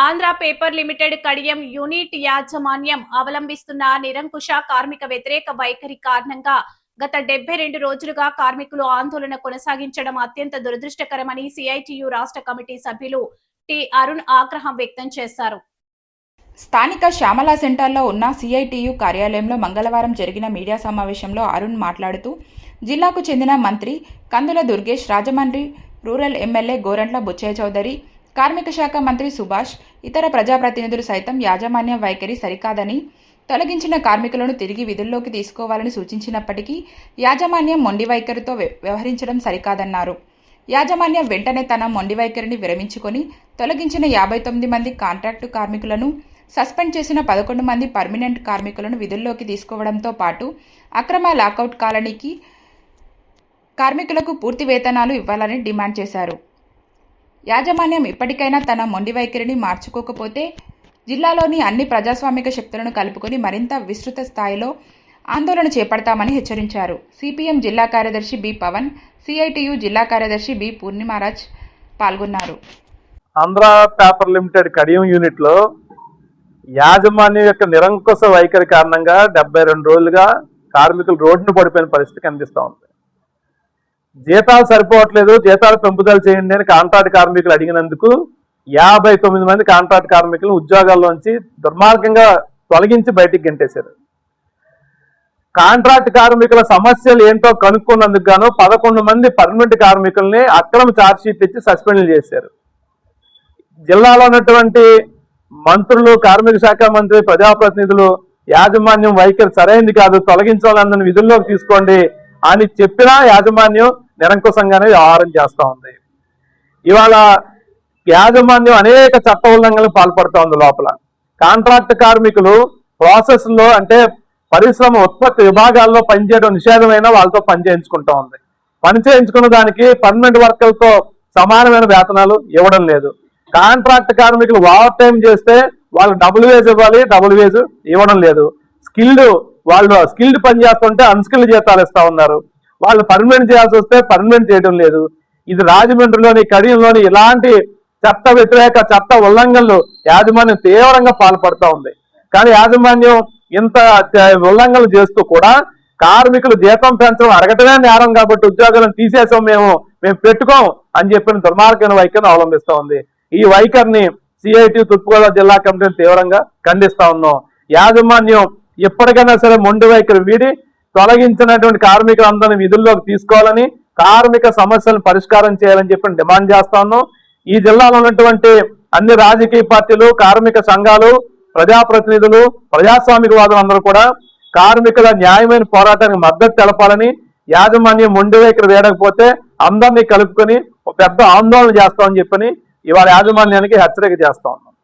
Andhra paper limited Kadiyam unit యాజమాన్యం అవలంబిస్తున్న నిరంకుశ కార్మిక వ్యతిరేక వైఖరి కారణంగా గత 72 రోజులుగా కార్మికులు ఆందోళన కొనసాగించడం అత్యంత దురదృష్టకరమని సిఐటియు రాష్ట్ర కమిటీ సభ్యులు టి అరుణ్ ఆగ్రహం వ్యక్తం చేశారు. స్థానిక శ్యామల సెంటర్లో ఉన్న సిఐటియు కార్యాలయంలో మంగళవారం జరిగిన మీడియా సమావేశంలో అరుణ్ మాట్లాడుతూ, జిల్లాకు చెందిన మంత్రి కందుల దుర్గేష్, రాజమండ్రి రూరల్ ఎమ్మెల్యే గోరంట్ల బుచ్చయ్య చౌదరి, కార్మిక శాఖ మంత్రి సుభాష్, ఇతర ప్రజాప్రతినిధులు సైతం యాజమాన్య వైఖరి సరికాదని, తొలగించిన కార్మికులను తిరిగి విధుల్లోకి తీసుకోవాలని సూచించినప్పటికీ యాజమాన్యం మొండి వైఖరితో వ్యవహరించడం సరికాదన్నారు. యాజమాన్యం వెంటనే తన మొండి వైఖరిని విరమించుకొని తొలగించిన 59 మంది కాంట్రాక్టు కార్మికులను, సస్పెండ్ చేసిన 11 మంది పర్మినెంట్ కార్మికులను విధుల్లోకి తీసుకోవడంతో పాటు అక్రమ లాకౌట్ కాలనీకి కార్మికులకు పూర్తి వేతనాలు ఇవ్వాలని డిమాండ్ చేశారు. యాజమాన్యం ఇప్పటికైనా తన మొండి వైఖరిని మార్చుకోకపోతే జిల్లాలోని అన్ని ప్రజాస్వామిక శక్తులను కలుపుకొని మరింత విస్తృత స్థాయిలో ఆందోళన చేపడతామని హెచ్చరించారు. సిపిఎం జిల్లా కార్యదర్శి బి పవన్, సిఐటియు జిల్లా కార్యదర్శి బి పూర్ణిమారాజ్ పాల్గొన్నారు. Andhra paper limited Kadiyam unit లో యాజమాన్యం యొక్క నిరంకుశ వైఖరి కారణంగా 72 రోజులుగా కార్మికులు రోడ్డును పడిపోయిన పరిస్థితి కనిపిస్తూ ఉంది. జీతాలు సరిపోవట్లేదు, జీతాలు పెంపుదల చేయండి అని కాంట్రాక్ట్ కార్మికులు అడిగినందుకు 59 మంది కాంట్రాక్ట్ కార్మికులను ఉద్యోగాల్లోంచి దుర్మార్గంగా తొలగించి బయటికి గెంటేశారు. కాంట్రాక్ట్ కార్మికుల సమస్యలు ఏంటో కనుక్కున్నందుకు గాను 11 మంది పర్మనెంట్ కార్మికుల్ని అక్రమ ఛార్జ్షీట్ ఇచ్చి సస్పెండ్ చేశారు. జిల్లాలో ఉన్నటువంటి మంత్రులు, కార్మిక శాఖ మంత్రి, ప్రజాప్రతినిధులు యాజమాన్యం వైఖరి సరైనది కాదు, తొలగించాలని విధుల్లోకి తీసుకోండి అని చెప్పినా యాజమాన్యం నిరంకుశంగానే వ్యవహారం చేస్తూ ఉంది. ఇవాళ యాజమాన్యం అనేక చట్ట ఉల్లంఘనలు పాల్పడుతూ ఉంది. లోపల కాంట్రాక్ట్ కార్మికులు ప్రాసెస్లో అంటే పరిశ్రమ ఉత్పత్తి విభాగాల్లో పనిచేయడం నిషేధమైన వాళ్ళతో పని చేయించుకుంటూ ఉంది. పని చేయించుకున్న దానికి పర్మనెంట్ వర్కర్లతో సమానమైన వేతనాలు ఇవ్వడం లేదు. కాంట్రాక్ట్ కార్మికులు ఓవర్ టైం చేస్తే వాళ్ళు డబుల్ వేజ్ ఇవ్వాలి, డబుల్ వేజ్ ఇవ్వడం లేదు. వాళ్ళు స్కిల్డ్ పని చేస్తుంటే అన్స్కిల్డ్ జీతాలు ఇస్తా ఉన్నారు. వాళ్ళు పర్మనెంట్ చేయాల్సి వస్తే పర్మనెంట్ చేయడం లేదు. ఇది రాజమండ్రిలోని, కడియంలోని ఇలాంటి చట్ట వ్యతిరేక చట్ట ఉల్లంఘనలు యాజమాన్యం తీవ్రంగా పాల్పడుతూ ఉంది. కానీ యాజమాన్యం ఇంత ఉల్లంఘనలు చేస్తూ కూడా కార్మికులు జీతం పెంచడం అడగటమే నేరం కాబట్టి ఉద్యోగాలను తీసేసాం, మేము పెట్టుకోం అని చెప్పిన దుర్మార్గమైన వైఖరిని అవలంబిస్తూ ఉంది. ఈ వైఖరిని సిఐటి తూర్పుగోదావరి జిల్లా కమిటీని తీవ్రంగా ఖండిస్తా ఉన్నాం. యాజమాన్యం ఎప్పటికైనా సరే మొండి వైఖరి వీడి తొలగించినటువంటి కార్మికులందరినీ విధుల్లోకి తీసుకోవాలని, కార్మిక సమస్యలను పరిష్కారం చేయాలని చెప్పి డిమాండ్ చేస్తా ఉన్నాం. ఈ జిల్లాలో ఉన్నటువంటి అన్ని రాజకీయ పార్టీలు, కార్మిక సంఘాలు, ప్రజాప్రతినిధులు, ప్రజాస్వామికవాదులు అందరూ కూడా కార్మికుల న్యాయమైన పోరాటానికి మద్దతు తెలపాలని, యాజమాన్యం మొండి వైఖరి వేయకపోతే అందరినీ కలుపుకొని పెద్ద ఆందోళన చేస్తామని చెప్పని ఇవాళ యాజమాన్యానికి హెచ్చరిక చేస్తా ఉన్నాం.